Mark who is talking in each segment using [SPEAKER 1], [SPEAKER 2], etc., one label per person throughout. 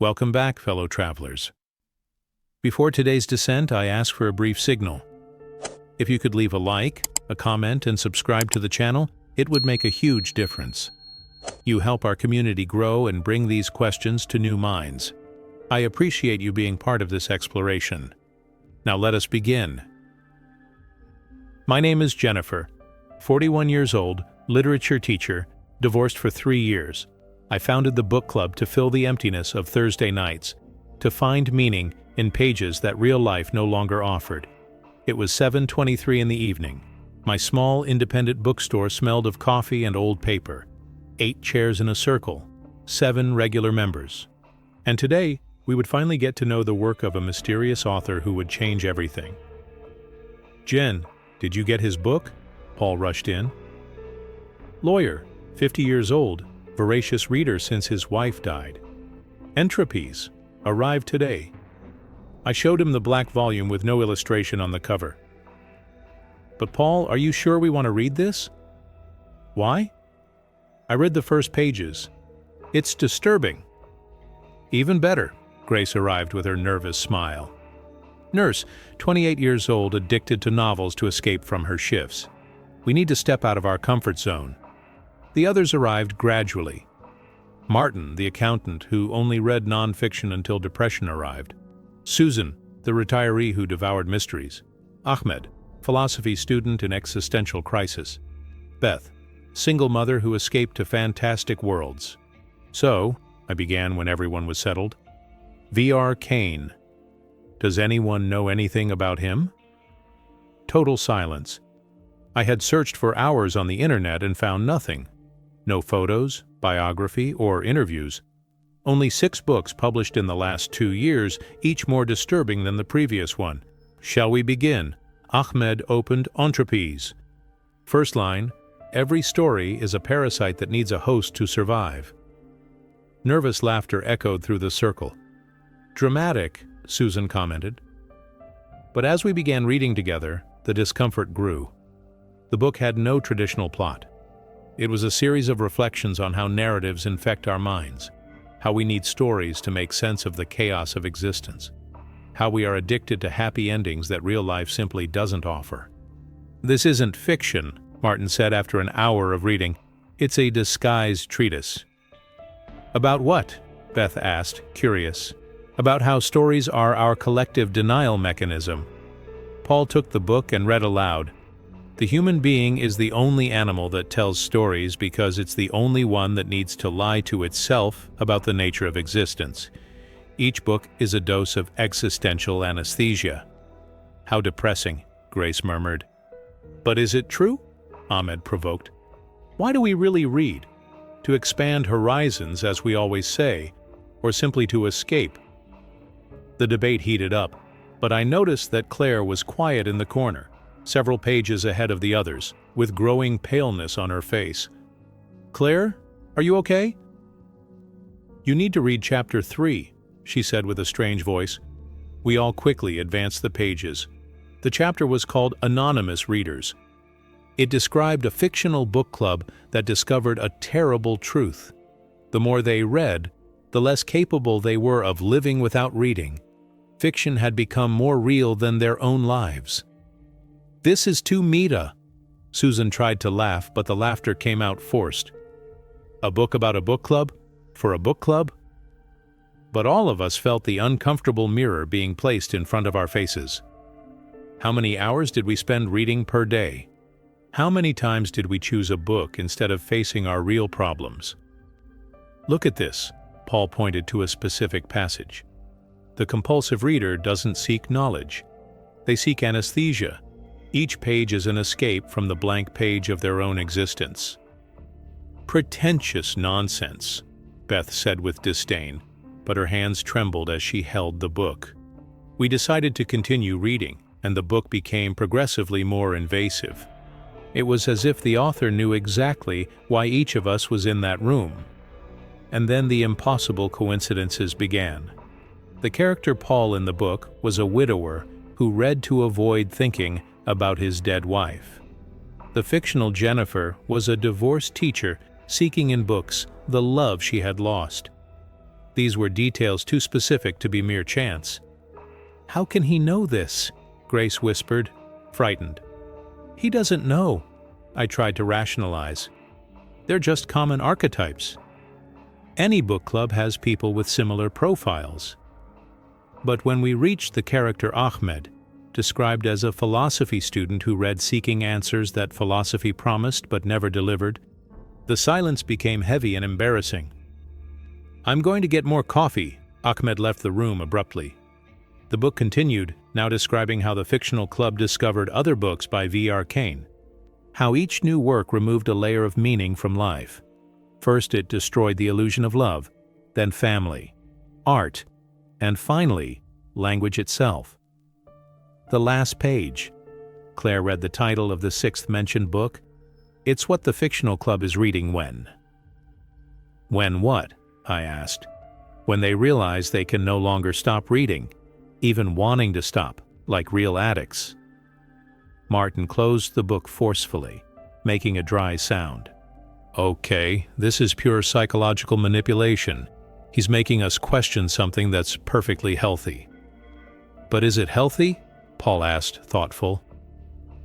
[SPEAKER 1] Welcome back, fellow travelers. Before today's descent, I ask for a brief signal. If you could leave a like, a comment, and subscribe to the channel, it would make a huge difference. You help our community grow and bring these questions to new minds. I appreciate you being part of this exploration. Now let us begin. My name is Jennifer, 41 years old, literature teacher, divorced for 3 years. I founded the book club to fill the emptiness of Thursday nights, to find meaning in pages that real life no longer offered. It was 7:23 in the evening. My small independent bookstore smelled of coffee and old paper. 8 chairs in a circle, 7 regular members. And today, we would finally get to know the work of a mysterious author who would change everything. Jen, did you get his book? Paul rushed in. Lawyer, 50 years old, voracious reader since his wife died. Entropies, arrived today. I showed him the black volume with no illustration on the cover. But Paul, are you sure we want to read this? Why? I read the first pages. It's disturbing. Even better, Grace arrived with her nervous smile. Nurse, 28 years old, addicted to novels to escape from her shifts. We need to step out of our comfort zone. The others arrived gradually. Martin, the accountant who only read nonfiction until depression arrived. Susan, the retiree who devoured mysteries. Ahmed, philosophy student in existential crisis. Beth, single mother who escaped to fantastic worlds. So, I began when everyone was settled. VR Caine. Does anyone know anything about him? Total silence. I had searched for hours on the internet and found nothing. No photos, biography, or interviews. Only 6 books published in the last 2 years, each more disturbing than the previous one. Shall we begin? Ahmed opened Entropies. First line, every story is a parasite that needs a host to survive. Nervous laughter echoed through the circle. Dramatic, Susan commented. But as we began reading together, the discomfort grew. The book had no traditional plot. It was a series of reflections on how narratives infect our minds, how we need stories to make sense of the chaos of existence, how we are addicted to happy endings that real life simply doesn't offer. This isn't fiction, Martin said after an hour of reading. It's a disguised treatise. About what? Beth asked, curious. About how stories are our collective denial mechanism. Paul took the book and read aloud. The human being is the only animal that tells stories because it's the only one that needs to lie to itself about the nature of existence. Each book is a dose of existential anesthesia. How depressing, Grace murmured. But is it true? Ahmed provoked. Why do we really read? To expand horizons, as we always say, or simply to escape? The debate heated up, but I noticed that Claire was quiet in the corner, several pages ahead of the others, with growing paleness on her face. Claire, are you okay? You need to read chapter 3, she said with a strange voice. We all quickly advanced the pages. The chapter was called Anonymous Readers. It described a fictional book club that discovered a terrible truth. The more they read, the less capable they were of living without reading. Fiction had become more real than their own lives. This is too meta. Susan tried to laugh, but the laughter came out forced. A book about a book club? For a book club? But all of us felt the uncomfortable mirror being placed in front of our faces. How many hours did we spend reading per day? How many times did we choose a book instead of facing our real problems? Look at this, Paul pointed to a specific passage. The compulsive reader doesn't seek knowledge. They seek anesthesia. Each page is an escape from the blank page of their own existence. Pretentious nonsense, Beth said with disdain, but her hands trembled as she held the book. We decided to continue reading, and the book became progressively more invasive. It was as if the author knew exactly why each of us was in that room. And then the impossible coincidences began. The character Paul in the book was a widower who read to avoid thinking about his dead wife. The fictional Jennifer was a divorced teacher seeking in books the love she had lost. These were details too specific to be mere chance. "How can he know this?" Grace whispered, frightened. "He doesn't know," I tried to rationalize. "They're just common archetypes. Any book club has people with similar profiles." But when we reached the character Ahmed, described as a philosophy student who read seeking answers that philosophy promised but never delivered, the silence became heavy and embarrassing. "I'm going to get more coffee." Ahmed left the room abruptly. The book continued, now describing how the fictional club discovered other books by Caine. How each new work removed a layer of meaning from life. First it destroyed the illusion of love, then family, art, and finally, language itself. The last page. Claire read the title of the sixth mentioned book. It's what the fictional club is reading when. When what? I asked. When they realize they can no longer stop reading, even wanting to stop, like real addicts. Martin closed the book forcefully, making a dry sound. Okay, this is pure psychological manipulation. He's making us question something that's perfectly healthy. But is it healthy? Paul asked, thoughtful.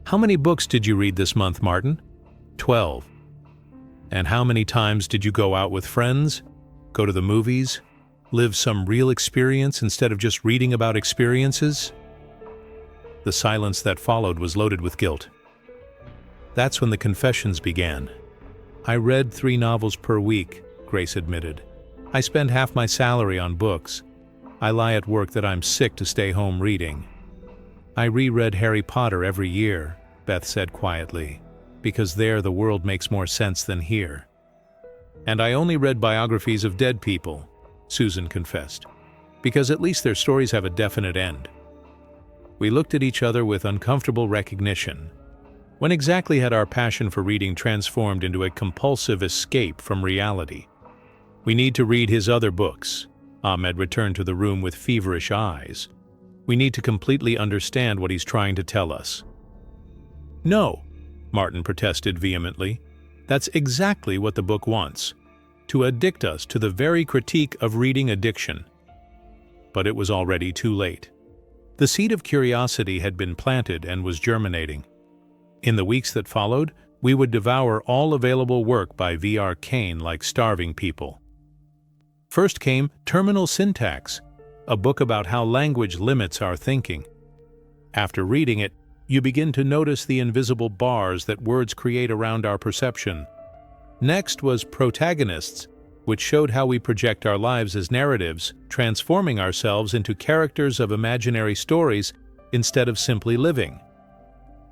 [SPEAKER 1] How many books did you read this month, Martin? 12. And how many times did you go out with friends? Go to the movies? Live some real experience instead of just reading about experiences? The silence that followed was loaded with guilt. That's when the confessions began. I read 3 novels per week, Grace admitted. I spend half my salary on books. I lie at work that I'm sick to stay home reading. I reread Harry Potter every year, Beth said quietly, because there the world makes more sense than here. And I only read biographies of dead people, Susan confessed, because at least their stories have a definite end. We looked at each other with uncomfortable recognition. When exactly had our passion for reading transformed into a compulsive escape from reality? We need to read his other books. Ahmed returned to the room with feverish eyes. We need to completely understand what he's trying to tell us. No, Martin protested vehemently. That's exactly what the book wants. To addict us to the very critique of reading addiction. But it was already too late. The seed of curiosity had been planted and was germinating. In the weeks that followed, we would devour all available work by Caine like starving people. First came Terminal Syntax, a book about how language limits our thinking. After reading it, you begin to notice the invisible bars that words create around our perception. Next was Protagonists, which showed how we project our lives as narratives, transforming ourselves into characters of imaginary stories instead of simply living.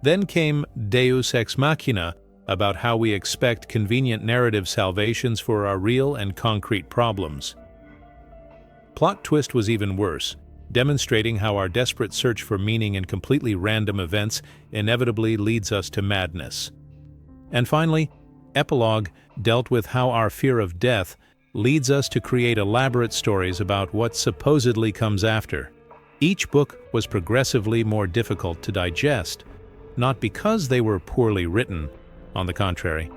[SPEAKER 1] Then came Deus Ex Machina, about how we expect convenient narrative salvations for our real and concrete problems. Plot Twist was even worse, demonstrating how our desperate search for meaning in completely random events inevitably leads us to madness. And finally, Epilogue dealt with how our fear of death leads us to create elaborate stories about what supposedly comes after. Each book was progressively more difficult to digest, not because they were poorly written. On the contrary,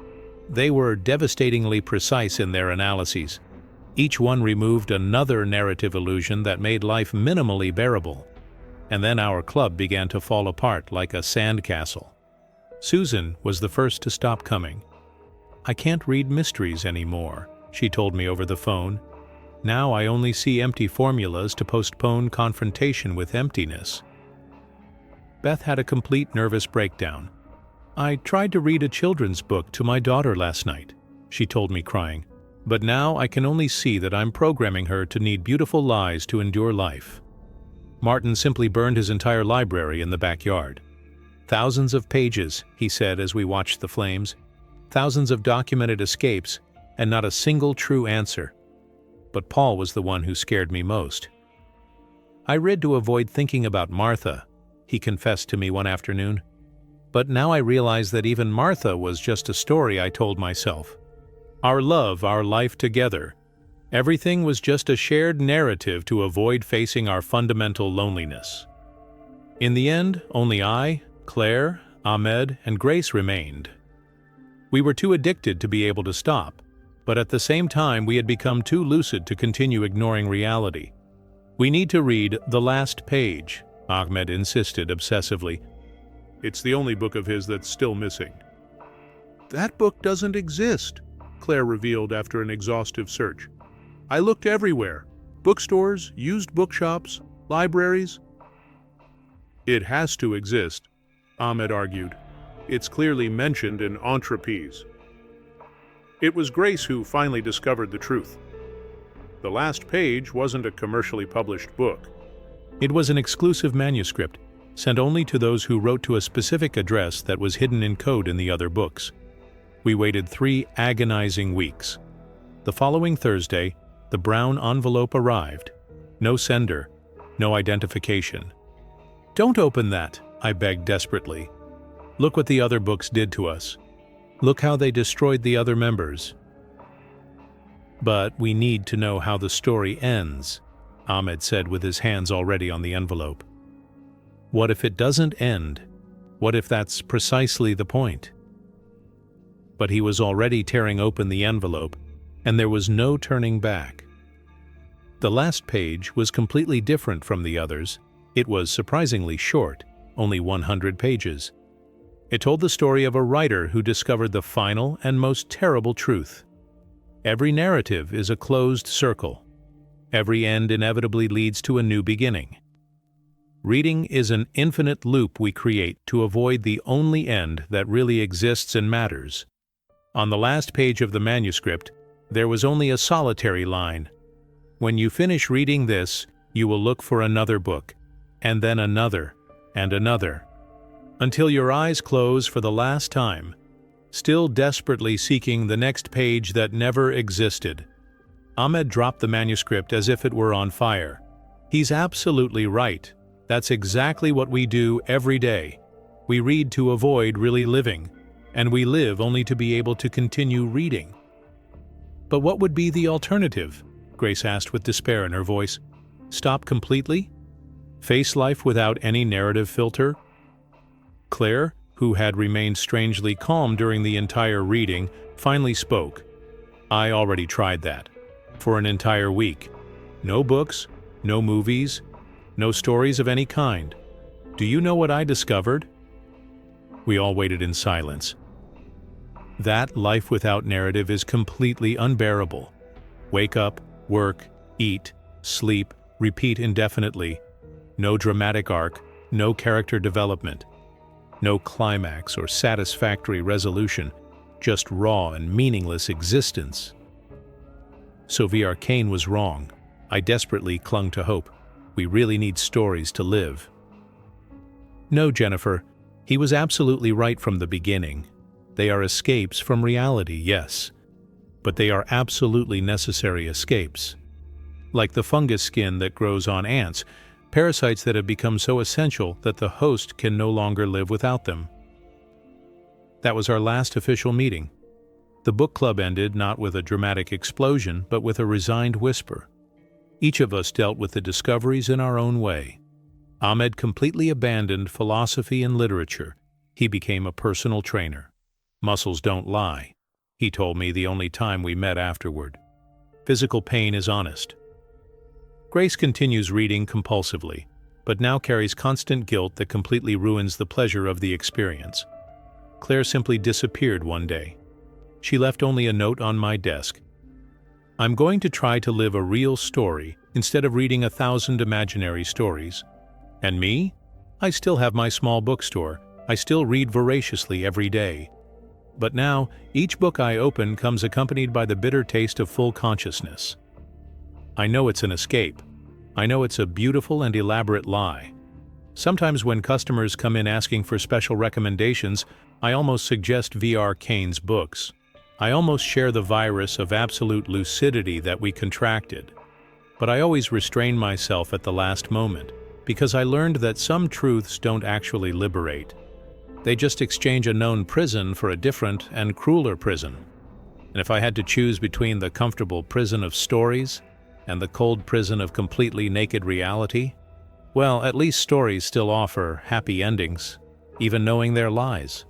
[SPEAKER 1] they were devastatingly precise in their analyses. Each one removed another narrative illusion that made life minimally bearable. And then our club began to fall apart like a sandcastle. Susan was the first to stop coming. I can't read mysteries anymore, she told me over the phone. Now I only see empty formulas to postpone confrontation with emptiness. Beth had a complete nervous breakdown. I tried to read a children's book to my daughter last night, she told me crying, but now I can only see that I'm programming her to need beautiful lies to endure life. Martin simply burned his entire library in the backyard. Thousands of pages, he said as we watched the flames. Thousands of documented escapes, and not a single true answer. But Paul was the one who scared me most. I read to avoid thinking about Martha, he confessed to me one afternoon. But now I realize that even Martha was just a story I told myself. Our love, our life together. Everything was just a shared narrative to avoid facing our fundamental loneliness. In the end, only I, Claire, Ahmed, and Grace remained. We were too addicted to be able to stop, But at the same time, we had become too lucid to continue ignoring reality. "We need to read The Last Page," Ahmed insisted obsessively. "It's the only book of his that's still missing." "That book doesn't exist," Claire revealed after an exhaustive search. "I looked everywhere. Bookstores, used bookshops, libraries." "It has to exist," Ahmed argued. "It's clearly mentioned in Entreprise." It was Grace who finally discovered the truth. The Last Page wasn't a commercially published book. It was an exclusive manuscript, sent only to those who wrote to a specific address that was hidden in code in the other books. We waited 3 agonizing weeks. The following Thursday, the brown envelope arrived. No sender, no identification. "Don't open that," I begged desperately. "Look what the other books did to us. Look how they destroyed the other members." "But we need to know how the story ends," Ahmed said with his hands already on the envelope. "What if it doesn't end? What if that's precisely the point?" But he was already tearing open the envelope, and there was no turning back. The Last Page was completely different from the others. It was surprisingly short, only 100 pages. It told the story of a writer who discovered the final and most terrible truth. Every narrative is a closed circle. Every end inevitably leads to a new beginning. Reading is an infinite loop we create to avoid the only end that really exists and matters. On the last page of the manuscript, there was only a solitary line. "When you finish reading this, you will look for another book, and then another, and another, until your eyes close for the last time, still desperately seeking the next page that never existed." Ahmed dropped the manuscript as if it were on fire. "He's absolutely right. That's exactly what we do every day. We read to avoid really living, and we live only to be able to continue reading." "But what would be the alternative?" Grace asked with despair in her voice. "Stop completely? Face life without any narrative filter?" Claire, who had remained strangely calm during the entire reading, finally spoke. "I already tried that. For an entire week. No books, no movies, no stories of any kind. Do you know what I discovered?" We all waited in silence. That life without narrative is completely unbearable. Wake up, work, eat, sleep, repeat indefinitely. No dramatic arc, no character development. No climax or satisfactory resolution, just raw and meaningless existence. So Caine was wrong. I desperately clung to hope. We really need stories to live. No, Jennifer, he was absolutely right from the beginning. They are escapes from reality, yes, but they are absolutely necessary escapes. Like the fungus skin that grows on ants, parasites that have become so essential that the host can no longer live without them. That was our last official meeting. The book club ended not with a dramatic explosion, but with a resigned whisper. Each of us dealt with the discoveries in our own way. Ahmed completely abandoned philosophy and literature. He became a personal trainer. Muscles don't lie, he told me the only time we met afterward. Physical pain is honest. Grace continues reading compulsively, but now carries constant guilt that completely ruins the pleasure of the experience. Claire simply disappeared one day. She left only a note on my desk. "I'm going to try to live a real story instead of reading 1,000 imaginary stories. And me? I still have my small bookstore. I still read voraciously every day. But now, each book I open comes accompanied by the bitter taste of full consciousness. I know it's an escape. I know it's a beautiful and elaborate lie. Sometimes when customers come in asking for special recommendations, I almost suggest Caine's books. I almost share the virus of absolute lucidity that we contracted. But I always restrain myself at the last moment, because I learned that some truths don't actually liberate. They just exchange a known prison for a different and crueler prison. And if I had to choose between the comfortable prison of stories and the cold prison of completely naked reality, well, at least stories still offer happy endings, even knowing they're lies.